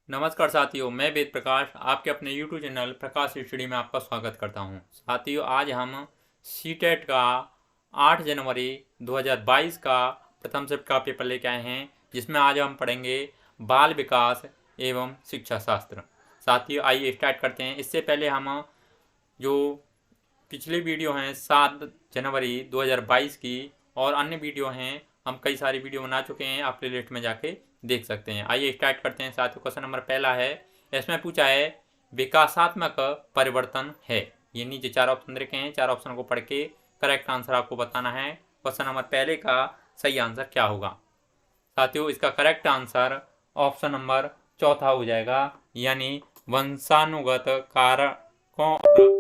नमस्कार साथियों, मैं वेद प्रकाश आपके अपने YouTube चैनल प्रकाश स्टडी में आपका स्वागत करता हूं। साथियों, आज हम सीटेट का 8 जनवरी 2022 का प्रथम शिफ्ट का पेपर लेके आए हैं, जिसमें आज हम पढ़ेंगे बाल विकास एवं शिक्षा शास्त्र। साथियों, आइए स्टार्ट करते हैं। इससे पहले हम जो पिछले वीडियो हैं 7 जनवरी 2022 की और अन्य वीडियो हैं, हम कई सारी वीडियो बना चुके हैं, आप प्लेलिस्ट में जाके देख सकते हैं। आइए स्टार्ट करते हैं। साथियों, क्वेश्चन नंबर पहला है, इसमें पूछा है विकासात्मक परिवर्तन है। ये नीचे 4 ऑप्शन रखे हैं, 4 ऑप्शन को पढ़ के करेक्ट आंसर आपको बताना है। क्वेश्चन नंबर पहले का सही आंसर क्या होगा? साथियों, इसका करेक्ट आंसर ऑप्शन नंबर चौथा हो जाएगा, यानी वंशानुगत कारकों और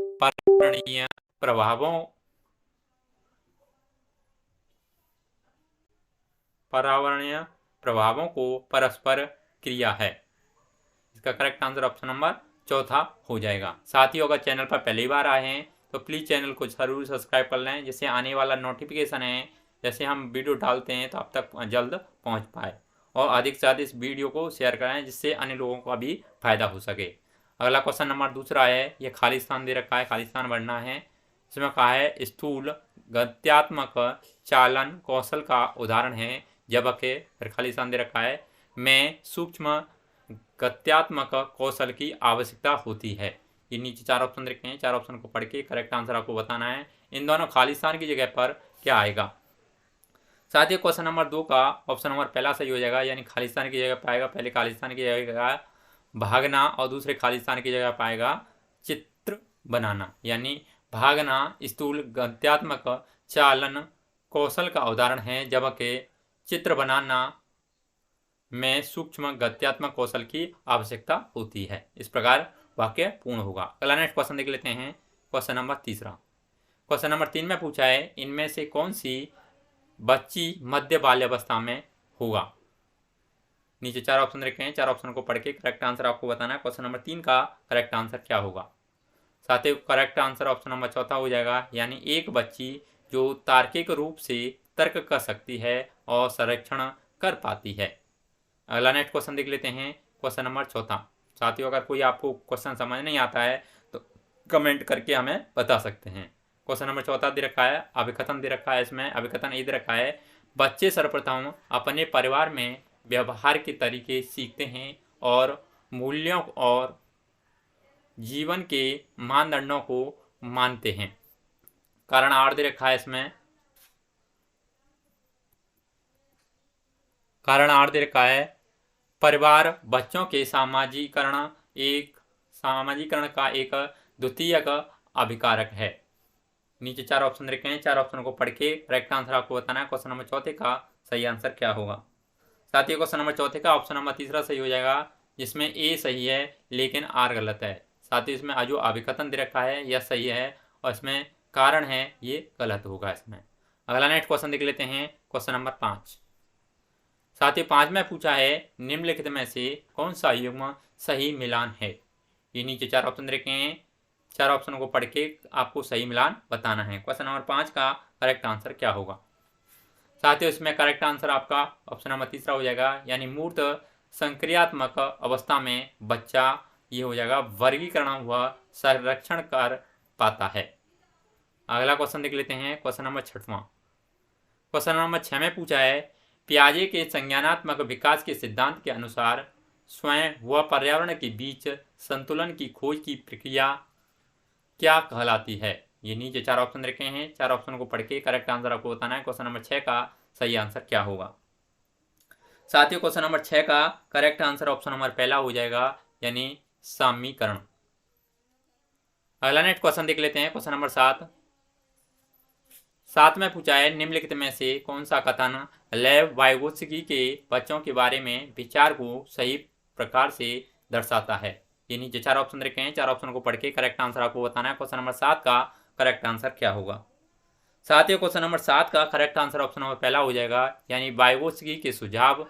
पर्यावरणीय प्रभावों को परस्पर क्रिया है। इसका करेक्ट आंसर ऑप्शन नंबर चौथा हो जाएगा। साथियों, अगर चैनल पर पहली बार आए हैं तो प्लीज़ चैनल को जरूर सब्सक्राइब कर लें, जिससे आने वाला नोटिफिकेशन है जैसे हम वीडियो डालते हैं तो आप तक जल्द पहुंच पाए। और अधिक से अधिक इस वीडियो को शेयर करें, जिससे अन्य लोगों का भी फायदा हो सके। अगला क्वेश्चन नंबर दूसरा है, ये खाली स्थान दे रखा है, खाली स्थान भरना है। इसमें कहा है स्थूल गत्यात्मक चालन कौशल का उदाहरण है, जबकि फिर खाली स्थान दे रखा है में सूक्ष्म गत्यात्मक कौशल की आवश्यकता होती है। ये नीचे 4 ऑप्शन रखे हैं, 4 ऑप्शन को पढ़ के करेक्ट आंसर आपको बताना है। इन दोनों खाली स्थान की जगह पर क्या आएगा? साथ ही क्वेश्चन नंबर 2 का ऑप्शन नंबर पहला सही हो जाएगा, यानी खाली स्थान की जगह पाएगा, पहले खाली स्थान की जगह भागना और दूसरे खाली स्थान की जगह पाएगा चित्र बनाना। यानी भागना स्थूल गत्यात्मक चालन कौशल का उदाहरण है, जबकि चित्र बनाना में सूक्ष्म गत्यात्मक कौशल की आवश्यकता होती है। इस प्रकार वाक्य पूर्ण होगा। अगला नेक्स्ट क्वेश्चन देख लेते हैं, क्वेश्चन नंबर तीसरा। क्वेश्चन नंबर 3 में पूछा है, इनमें से कौन सी बच्ची मध्य बाल्यावस्था में होगा? नीचे 4 ऑप्शन रखे हैं, 4 ऑप्शन को पढ़ के करेक्ट आंसर आपको बताना है। क्वेश्चन नंबर 3 का करेक्ट आंसर क्या होगा? साथ ही करेक्ट आंसर ऑप्शन नंबर चौथा हो जाएगा, यानी एक बच्ची जो तार्किक रूप से तर्क कर सकती है और संरक्षण कर पाती है। अगला नेक्स्ट क्वेश्चन देख लेते हैं, क्वेश्चन नंबर चौथा। साथियों, अगर कोई आपको क्वेश्चन समझ नहीं आता है तो कमेंट करके हमें बता सकते हैं। क्वेश्चन नंबर चौथा दे रखा है, अभिकथन दे रखा है। इसमें अभिकथन ये दे रखा है, बच्चे सर्वप्रथम अपने परिवार में व्यवहार के तरीके सीखते हैं और मूल्यों और जीवन के मानदंडों को मानते हैं। कारण आर दे रखा है, इसमें कारण आर दे रखा है, परिवार बच्चों के सामाजिकरण का एक द्वितीयक अभिकारक है। नीचे 4 ऑप्शन रखे हैं, 4 ऑप्शन को पढ़ के करेक्ट आंसर आपको बताना है। क्वेश्चन नंबर चौथे का सही आंसर क्या होगा? साथ ही क्वेश्चन नंबर चौथे का ऑप्शन नंबर तीसरा सही हो जाएगा, जिसमें ए सही है लेकिन आर गलत है। साथ ही इसमें जो अभिकथन दे रखा है यह सही है, और इसमें कारण है ये गलत होगा इसमें। अगला नेक्स्ट क्वेश्चन देख लेते हैं, क्वेश्चन नंबर 5। साथ ही 5 में पूछा है, निम्नलिखित में से कौन सा युग्म सही मिलान है? ये नीचे 4 ऑप्शन रखे हैं, 4 ऑप्शन को पढ़ के आपको सही मिलान बताना है। क्वेश्चन नंबर 5 का करेक्ट आंसर क्या होगा? साथ ही इसमें करेक्ट आंसर आपका ऑप्शन नंबर तीसरा हो जाएगा, यानी मूर्त संक्रियात्मक अवस्था में बच्चा ये हो जाएगा वर्गीकरण हुआ संरक्षण कर पाता है। अगला क्वेश्चन देख लेते हैं, क्वेश्चन नंबर 6वां। क्वेश्चन नंबर 6 में पूछा है, पियाजे के संज्ञानात्मक विकास के सिद्धांत के अनुसार स्वयं व पर्यावरण के बीच संतुलन की खोज की प्रक्रिया क्या कहलाती है? ये नीचे 4 ऑप्शन रखे हैं, 4 ऑप्शन को पढ़ के करेक्ट आंसर आपको बताना है। क्वेश्चन नंबर 6 का सही आंसर क्या होगा? साथियों, क्वेश्चन नंबर 6 का करेक्ट आंसर ऑप्शन नंबर पहला हो जाएगा, यानी सामीकरण। अगला नेक्स्ट क्वेश्चन देख लेते हैं, क्वेश्चन नंबर 7 में पूछा है, निम्नलिखित में से कौन सा कथन लेव वाइगोत्स्की के बच्चों के बारे में विचार को सही प्रकार से दर्शाता है? ये नीचे 4 ऑप्शन रखे हैं, 4 ऑप्शन को पढ़ के करेक्ट आंसर आपको बताना है। क्वेश्चन नंबर 7 का करेक्ट आंसर क्या होगा? साथियों, क्वेश्चन नंबर 7 का करेक्ट आंसर ऑप्शन नंबर पहला हो जाएगा, यानी वाइगोत्स्की के सुझाव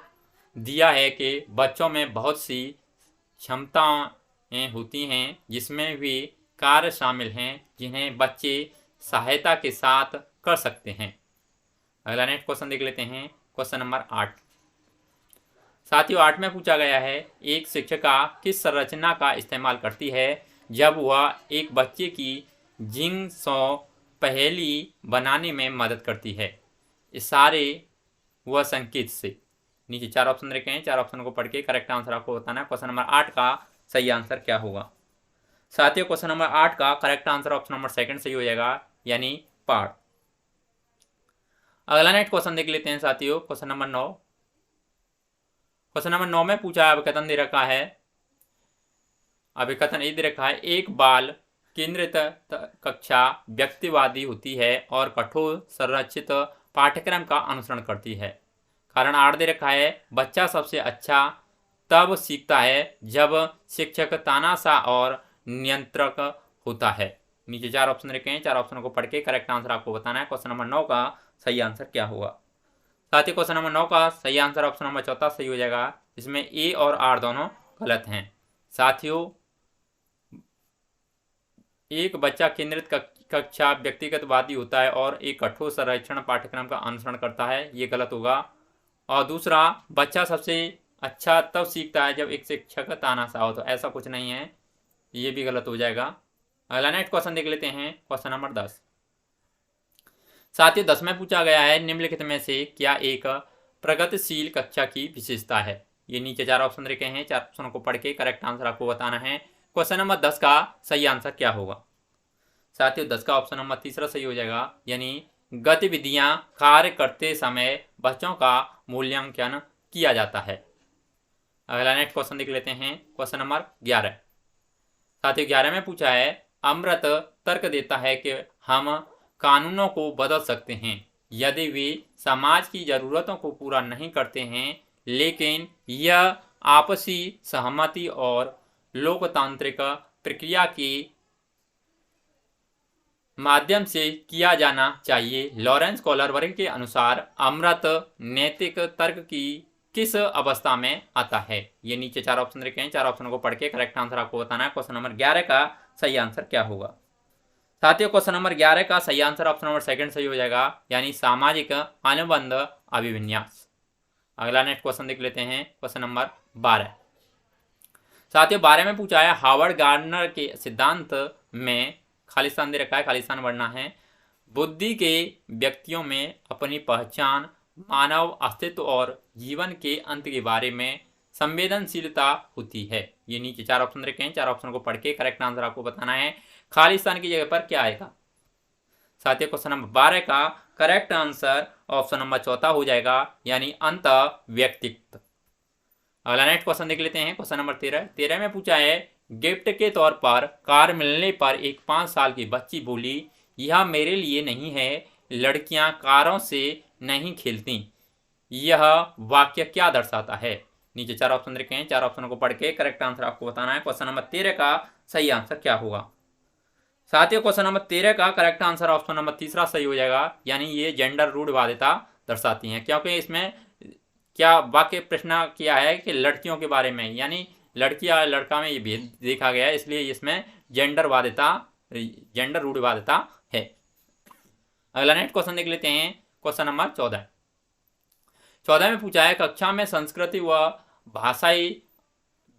दिया है कि बच्चों में बहुत सी क्षमताएं होती हैं, जिसमें भी कार्य शामिल हैं जिन्हें बच्चे सहायता के साथ कर सकते हैं। अगला नेक्स्ट क्वेश्चन देख लेते हैं, क्वेश्चन नंबर 8। साथियों 8 में पूछा गया है, एक शिक्षिका किस संरचना का इस्तेमाल करती है जब वह एक बच्चे की जिंगसॉ पहेली बनाने में मदद करती है? इशारे व संकेत से। नीचे 4 ऑप्शन रखे हैं, 4 ऑप्शन को पढ़ के करेक्ट आंसर आपको बताना है। क्वेश्चन नंबर 8 का सही आंसर क्या होगा? साथियों क्वेश्चन नंबर 8 का correct answer option number second सही हो जाएगा, यानी पाड़। अगला नेक्स्ट क्वेश्चन देख लेते हैं साथियों, क्वेश्चन नंबर 9। क्वेश्चन नंबर 9 में पूछा है, अभिकथन दे रखा है, अभिकथन ये दे रखा है, एक बाल केंद्रित कक्षा व्यक्तिवादी होती है और कठोर संरचित पाठ्यक्रम का अनुसरण करती है। कारण 8 दे रखा है, बच्चा सबसे अच्छा तब सीखता है जब शिक्षक तानाशाह और नियंत्रक होता है। नीचे 4 ऑप्शन रखे हैं, 4 ऑप्शन को पढ़ के करेक्ट आंसर आपको बताना है। क्वेश्चन नंबर 9 का सही आंसर क्या होगा? साथ ही क्वेश्चन नंबर 9 का सही आंसर ऑप्शन नंबर 4 सही हो जाएगा, इसमें ए और आर दोनों गलत हैं। साथियों एक बच्चा केंद्रित कक्षा व्यक्तिगतवादी होता है और एक कठोर संरक्षण पाठ्यक्रम का अनुसरण करता है, ये गलत होगा। और दूसरा, बच्चा सबसे अच्छा तब सीखता है जब एक शिक्षक तानाशाह हो, तो ऐसा कुछ नहीं है, ये भी गलत हो जाएगा। अगला नेक्स्ट क्वेश्चन देख लेते हैं, क्वेश्चन नंबर 10। साथियों 10 में पूछा गया है, निम्नलिखित में से क्या एक प्रगतिशील कक्षा की विशेषता है? ये नीचे 4 ऑप्शन रखे हैं, 4 ऑप्शन को पढ़ के करेक्ट आंसर आपको बताना है। क्वेश्चन नंबर 10 का सही आंसर क्या होगा? साथियों 10 का ऑप्शन नंबर तीसरा सही हो जाएगा, यानी गतिविधियां कार्य करते समय बच्चों का मूल्यांकन किया जाता है। अगला नेक्स्ट क्वेश्चन देख लेते हैं, क्वेश्चन नंबर 11। साथियों 11 में पूछा है, अमृत तर्क देता है कि हम कानूनों को बदल सकते हैं यदि वे समाज की जरूरतों को पूरा नहीं करते हैं, लेकिन यह आपसी सहमति और लोकतांत्रिक प्रक्रिया के माध्यम से किया जाना चाहिए। लॉरेंस कॉलर वर्ग के अनुसार अमृत नैतिक तर्क की किस अवस्था में आता है? ये नीचे 4 ऑप्शन रखे हैं, 4 ऑप्शन को पढ़ के करेक्ट आंसर आपको बताना है। क्वेश्चन नंबर 11 का सही आंसर क्या होगा? साथियों क्वेश्चन नंबर 11 का सही आंसर ऑप्शन नंबर सेकंड सही हो जाएगा, यानी सामाजिक अनुबंध अभिविन्यास। अगला नेक्स्ट क्वेश्चन देख लेते हैं, क्वेश्चन नंबर 12। साथियों 12 में पूछा है, हार्वर्ड गार्डनर के सिद्धांत में खालिस्तान दे रखा है, खालिस्तान बढ़ना है, बुद्धि के व्यक्तियों में अपनी पहचान, मानव अस्तित्व और जीवन के अंत के बारे में संवेदनशीलता होती है। ये नीचे 4 ऑप्शन रखे हैं, 4 ऑप्शन को पढ़ के करेक्ट आंसर आपको बताना है। खालिस्तान की जगह पर क्या आएगा? साथियों क्वेश्चन नंबर 12 का करेक्ट आंसर ऑप्शन नंबर 4 हो जाएगा, यानी अंत व्यक्तित्व। अगला नेक्स्ट क्वेश्चन देख लेते हैं, क्वेश्चन नंबर 13। 13 में पूछा है, गिफ्ट के तौर पर कार मिलने पर एक 5 साल की बच्ची बोली, यह मेरे लिए नहीं है, लड़कियां कारों से नहीं खेलती। यह वाक्य क्या दर्शाता है? नीचे 4 ऑप्शन रखे हैं, 4 ऑप्शन को पढ़ के करेक्ट आंसर आपको बताना है। क्वेश्चन नंबर 13 का सही आंसर क्या होगा? साथियों क्वेश्चन नंबर 13 का करेक्ट आंसर ऑप्शन नंबर तीसरा सही हो जाएगा, यानी ये जेंडर रूढ़िवादिता दर्शाती हैं, क्योंकि इसमें क्या वाक्य प्रश्न किया है कि लड़कियों के बारे में, यानी लड़की या लड़का में ये भेद देखा गया है, इसलिए इसमें जेंडर रूढ़िवादिता है। अगला नेक्स्ट क्वेश्चन देख लेते हैं, क्वेश्चन नंबर 14। 14 में पूछा है, कक्षा में संस्कृति व भाषाई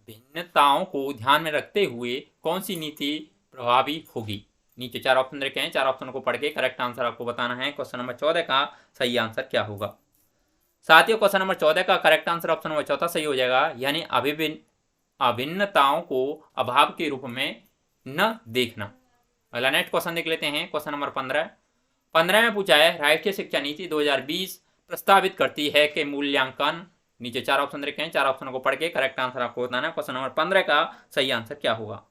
भिन्नताओं को ध्यान में रखते हुए कौन सी नीति प्रभावी होगी? नीचे 4 ऑप्शन रखे हैं, 4 ऑप्शन को पढ़ के करेक्ट आंसर आपको बताना है। क्वेश्चन नंबर 14 का सही आंसर क्या होगा? साथियों क्वेश्चन नंबर 14 का करेक्ट आंसर ऑप्शन नंबर 4 सही हो जाएगा, यानी अभिन्नताओं को अभाव के रूप में न देखना। अगला नेक्स्ट क्वेश्चन देख लेते हैं, क्वेश्चन नंबर 15। 15 में पूछा है, राष्ट्रीय शिक्षा नीति 2020 प्रस्तावित करती है कि मूल्यांकन, नीचे 4 ऑप्शन रखे हैं, 4 ऑप्शन को पढ़ के करेक्ट आंसर आपको बताना है। क्वेश्चन नंबर 15 का सही आंसर क्या होगा?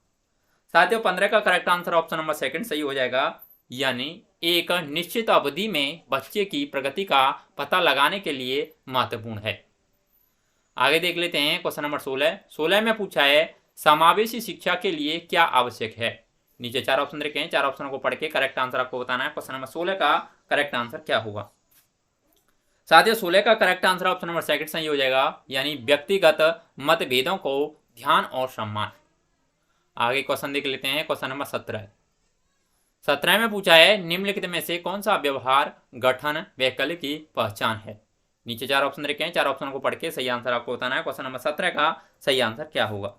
साथियों 15 का correct answer option number second सही हो जाएगा, यानी एक निश्चित अवधि में बच्चे की प्रगति का पता लगाने के लिए महत्वपूर्ण है। आगे देख लेते हैं, क्वेश्चन नंबर 16। 16 में पूछा है, समावेशी शिक्षा के लिए क्या आवश्यक है? नीचे 4 ऑप्शन रखे हैं, 4 ऑप्शन को पढ़ के करेक्ट आंसर आपको बताना है। क्वेश्चन नंबर 16 का करेक्ट आंसर क्या होगा? साथियों 16 का correct answer option number second सही हो जाएगा, यानी व्यक्तिगत मतभेदों को ध्यान और सम्मान। आगे क्वेश्चन देख लेते हैं, क्वेश्चन नंबर 17। 17 में पूछा है, निम्नलिखित में से कौन सा व्यवहार गठन वैकल्पिक की पहचान है? नीचे 4 ऑप्शन रखे हैं, 4 ऑप्शन को पढ़ के सही आंसर आपको बताना है। क्वेश्चन नंबर 17 का सही आंसर क्या होगा।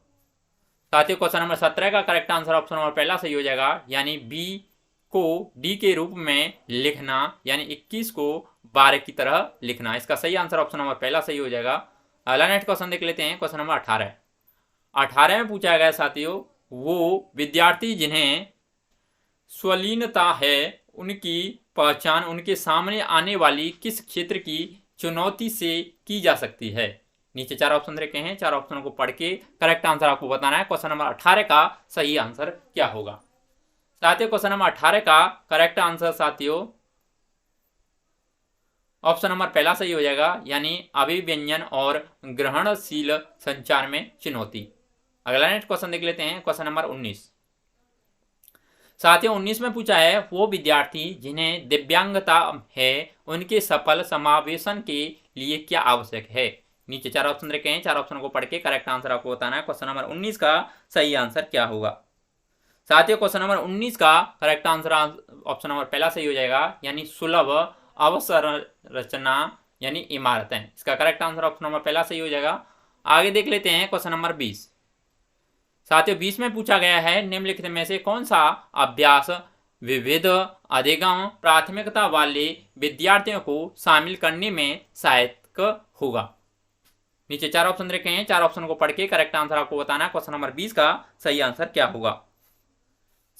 साथियों क्वेश्चन नंबर 17 का करेक्ट आंसर ऑप्शन नंबर पहला सही हो जाएगा, यानी बी को डी के रूप में लिखना, यानी 21 को 12 की तरह लिखना। इसका सही आंसर ऑप्शन नंबर पहला सही हो जाएगा। अगला नेक्स्ट क्वेश्चन देख लेते हैं। क्वेश्चन नंबर 18 में पूछा गया साथियों, वो विद्यार्थी जिन्हें स्वलीनता है उनकी पहचान उनके सामने आने वाली किस क्षेत्र की चुनौती से की जा सकती है। नीचे 4 ऑप्शन रखे हैं, 4 ऑप्शन को पढ़ के करेक्ट आंसर आपको बताना है। क्वेश्चन नंबर 18 का सही आंसर क्या होगा। साथियों क्वेश्चन नंबर 18 का करेक्ट आंसर साथियों ऑप्शन नंबर पहला सही हो जाएगा, यानी अभिव्यंजन और ग्रहणशील संचार में चुनौती। अगला नेक्स्ट क्वेश्चन देख लेते हैं। क्वेश्चन नंबर 19 साथियों 19 में पूछा है, वो विद्यार्थी जिन्हें दिव्यांगता है उनके सफल समावेशन के लिए क्या आवश्यक है। नीचे 4 ऑप्शन रखे हैं, 4 ऑप्शन को पढ़ के करेक्ट आंसर आपको बताना है। क्वेश्चन नंबर 19 का सही आंसर क्या होगा। साथियों क्वेश्चन नंबर 19 का करेक्ट आंसर ऑप्शन नंबर पहला सही हो जाएगा, यानी सुलभ अवसंरचना यानी इमारतें। इसका करेक्ट आंसर ऑप्शन नंबर पहला सही हो जाएगा। आगे देख लेते हैं क्वेश्चन नंबर 20। साथियों 20 में पूछा गया है, निम्नलिखित में से कौन सा अभ्यास विविध अधिगम प्राथमिकता वाले विद्यार्थियों को शामिल करने में सहायक होगा। नीचे 4 ऑप्शन रखे हैं, 4 ऑप्शन को पढ़ के करेक्ट आंसर आपको बताना है। क्वेश्चन नंबर 20 का सही आंसर क्या होगा।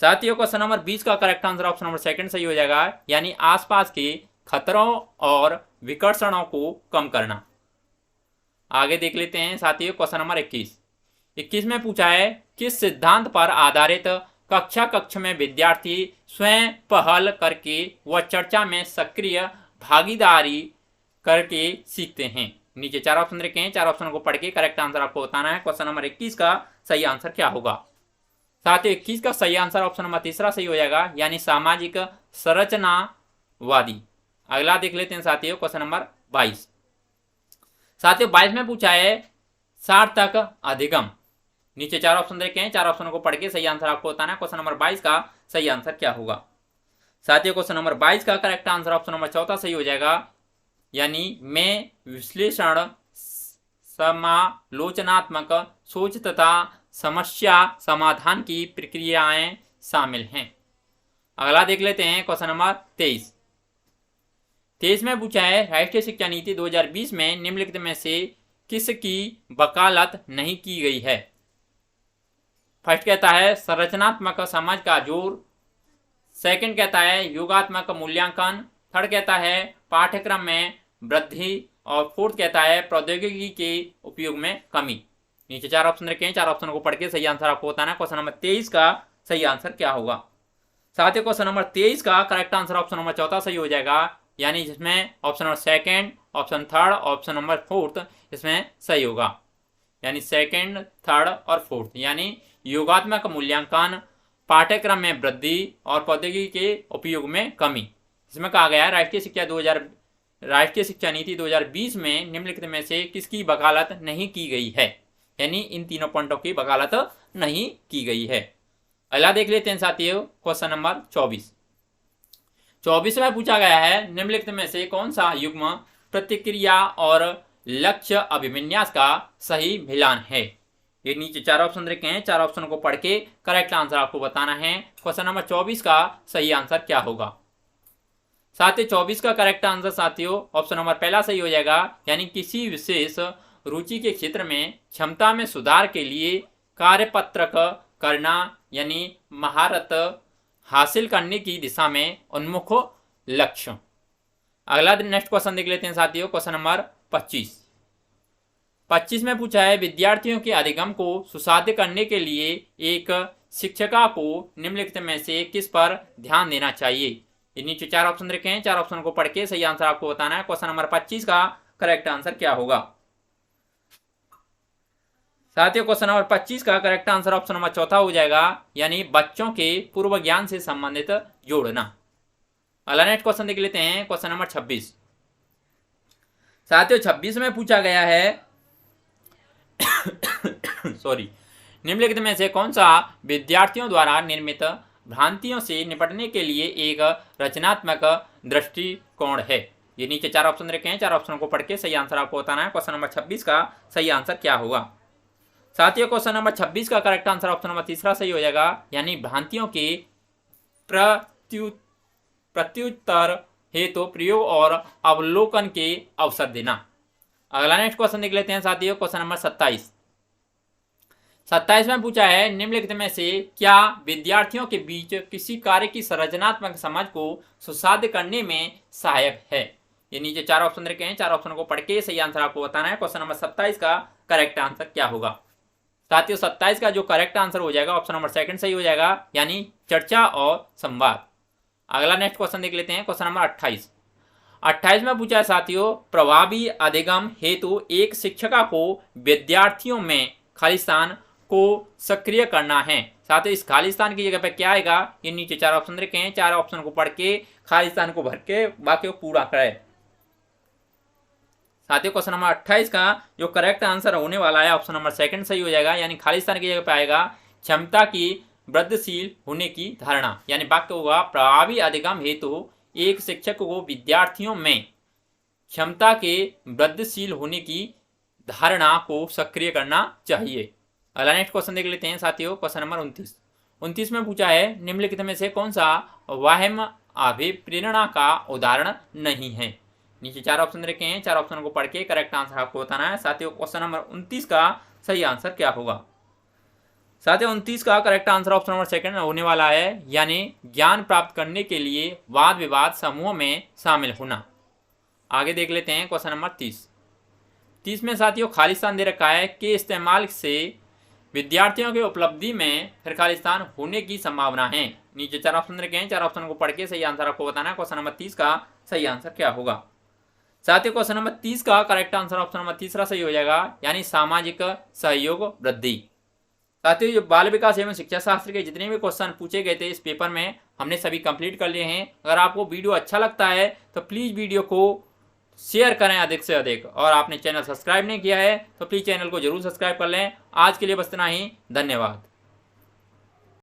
साथियों क्वेश्चन नंबर 20 का correct answer option number second सही हो जाएगा, यानी आसपास के खतरों और विकर्षणों को कम करना। आगे देख लेते हैं साथियों क्वेश्चन नंबर 21 में पूछा है, किस सिद्धांत पर आधारित कक्ष में विद्यार्थी स्वयं पहल करके व चर्चा में सक्रिय भागीदारी करके सीखते हैं। नीचे 4 ऑप्शन रखे हैं, 4 ऑप्शन को पढ़ के करेक्ट आंसर आपको बताना है। क्वेश्चन नंबर 21 का सही आंसर क्या होगा। साथियों 21 का सही आंसर ऑप्शन नंबर तीसरा सही हो जाएगा, यानी सामाजिक संरचनावादी। अगला देख लेते हैं साथियों क्वेश्चन नंबर 22। साथियों 22 में पूछा है, सार्थक अधिगम। नीचे 4 ऑप्शन रखे हैं, 4 ऑप्शन को पढ़ के सही आंसर आपको बताना है। क्वेश्चन नंबर 22 का सही आंसर क्या होगा। साथियों क्वेश्चन नंबर 22 का करेक्ट आंसर ऑप्शन नंबर चौथा सही हो जाएगा, यानी में विश्लेषण समालोचनात्मक सोच तथा समस्या समाधान की प्रक्रियाएं शामिल हैं। अगला देख लेते हैं क्वेश्चन नंबर 23 में पूछा है, राष्ट्रीय शिक्षा नीति 2020 में निम्नलिखित में से किसकी वकालत नहीं की गई है। फर्स्ट कहता है संरचनात्मक समझ का जोर, सेकंड कहता है योगात्मक मूल्यांकन, थर्ड कहता है पाठ्यक्रम में वृद्धि, और फोर्थ कहता है प्रौद्योगिकी के उपयोग में कमी। नीचे 4 ऑप्शन रखे हैं, 4 ऑप्शन को पढ़ के सही आंसर आपको बताना है। क्वेश्चन नंबर 23 का सही आंसर क्या होगा। साथियों क्वेश्चन नंबर 23 का करेक्ट आंसर ऑप्शन नंबर चौथा सही हो जाएगा, यानी जिसमें option number second, option third, option number fourth इसमें सही होगा, यानी सेकंड, थर्ड और फोर्थ, यानी योगात्मक मूल्यांकन, पाठ्यक्रम में वृद्धि और प्रौद्योगिकी के उपयोग में कमी। इसमें कहा गया है राष्ट्रीय शिक्षा नीति 2020 में निम्नलिखित में से किसकी वकालत नहीं की गई है, यानी इन तीनों पॉइंटों की वकालत नहीं की गई है। अगला देख लेते हैं साथियों क्वेश्चन नंबर 24 में पूछा गया है, निम्नलिखित में से कौन सा युग्म प्रतिक्रिया और लक्ष्य अभिविन्यास का सही मिलान है। ये नीचे 4 ऑप्शन रखे हैं, 4 ऑप्शन को पढ़ के करेक्ट आंसर आपको बताना है। क्वेश्चन नंबर 24 का सही आंसर क्या होगा। साथियों 24 का करेक्ट आंसर साथियों ऑप्शन नंबर पहला सही हो जाएगा, यानी किसी विशेष रुचि के क्षेत्र में क्षमता में सुधार के लिए कार्यपत्रक करना, यानी महारत हासिल करने की दिशा में उन्मुख लक्ष्य। अगला नेक्स्ट क्वेश्चन देख लेते हैं साथियों क्वेश्चन नंबर 25 में पूछा है, विद्यार्थियों के अधिगम को सुसाध्य करने के लिए एक शिक्षिका को निम्नलिखित में से किस पर ध्यान देना चाहिए। नीचे 4 ऑप्शन रखे हैं, 4 ऑप्शन को पढ़ के सही आंसर आपको बताना है। क्वेश्चन नंबर 25 का करेक्ट आंसर क्या होगा। साथियों क्वेश्चन नंबर 25 का करेक्ट आंसर ऑप्शन नंबर चौथा हो जाएगा, यानी बच्चों के पूर्व ज्ञान से संबंधित जोड़ना। अगला नेक्स्ट क्वेश्चन देख लेते हैं क्वेश्चन नंबर 26। साथियों 26 में पूछा गया है निम्नलिखित में से कौन सा विद्यार्थियों द्वारा निर्मित भ्रांतियों से निपटने के लिए एक रचनात्मक दृष्टिकोण है। ये नीचे 4 ऑप्शन रखे हैं, 4 ऑप्शनों को पढ़ के सही आंसर आपको बताना है। क्वेश्चन नंबर 26 का सही आंसर क्या होगा। साथियों क्वेश्चन नंबर 26 का करेक्ट आंसर ऑप्शन नंबर तीसरा सही हो जाएगा, यानी भ्रांतियों के प्रत्युत्तर हेतु प्रयोग और अवलोकन के अवसर देना। अगला नेक्स्ट क्वेश्चन देख लेते हैं साथियों, क्वेश्चन नंबर 27। 27 में पूछा है निम्नलिखित में से क्या विद्यार्थियों के बीच किसी कार्य की संरचनात्मक समझ को सुसाध्य करने में सहायक है। ये नीचे 4 ऑप्शन रखे हैं, 4 ऑप्शन को पढ़ के सही आंसर आपको बताना है। क्वेश्चन नंबर 27 का करेक्ट आंसर क्या होगा। साथियों 27 का जो करेक्ट आंसर हो जाएगा ऑप्शन नंबर सेकंड सही हो जाएगा, यानी चर्चा और संवाद। अगला नेक्स्ट क्वेश्चन देख लेते हैं, क्वेश्चन नंबर 28। 28 में पूछा है साथियों प्रभावी अधिगम हेतु एक शिक्षिका को विद्यार्थियों में खालिस्तान को सक्रिय करना है। साथ ही इस खालिस्तान की जगह पे क्या आएगा, ये नीचे 4 ऑप्शन रखे हैं, 4 ऑप्शन को पढ़ के खालिस्तान को भर के बाकी को पूरा करे। साथियों क्वेश्चन नंबर 28 का जो करेक्ट आंसर होने वाला है ऑप्शन नंबर सेकंड सही हो जाएगा, यानी खालिस्तान की जगह पे आएगा क्षमता की वृद्धिशील होने की धारणा। यानी वाक्य होगा प्रभावी अधिगम हेतु एक शिक्षक को विद्यार्थियों में क्षमता के वृद्धिशील होने की धारणा को सक्रिय करना चाहिए। अगला नेक्स्ट क्वेश्चन देख लेते हैं साथियों, क्वेश्चन नंबर 29 में पूछा है निम्नलिखित में से कौन सा वहम अभिप्रेरणा का उदाहरण नहीं है। नीचे 4 ऑप्शन रखे हैं, 4 ऑप्शन को पढ़ के करेक्ट आंसर आपको बताना है। साथियों क्वेश्चन नंबर 29 का सही आंसर क्या होगा। साथियों 29 का correct answer option number second होने वाला है, यानी ज्ञान प्राप्त करने के लिए वाद विवाद समूह में शामिल होना। आगे देख लेते हैं क्वेश्चन नंबर 30 में साथियों खालिस्तान दे रखा है के इस्तेमाल से विद्यार्थियों के उपलब्धि में फिर खालिस्तान होने की संभावना है। नीचे 4 ऑप्शन रखे हैं, 4 ऑप्शन को पढ़ के सही आंसर आपको बताना है। क्वेश्चन नंबर 30 का सही आंसर क्या होगा। साथियों क्वेश्चन नंबर 30 का करेक्ट आंसर ऑप्शन नंबर तीसरा सही हो जाएगा, यानी सामाजिक सहयोग वृद्धि। साथियों जो बाल विकास एवं शिक्षा शास्त्र के जितने भी क्वेश्चन पूछे गए थे इस पेपर में हमने सभी कंप्लीट कर लिए हैं। अगर आपको वीडियो अच्छा लगता है तो प्लीज़ वीडियो को शेयर करें अधिक से अधिक, और आपने चैनल सब्सक्राइब नहीं किया है तो प्लीज़ चैनल को जरूर सब्सक्राइब कर लें। आज के लिए बस इतना ही, धन्यवाद।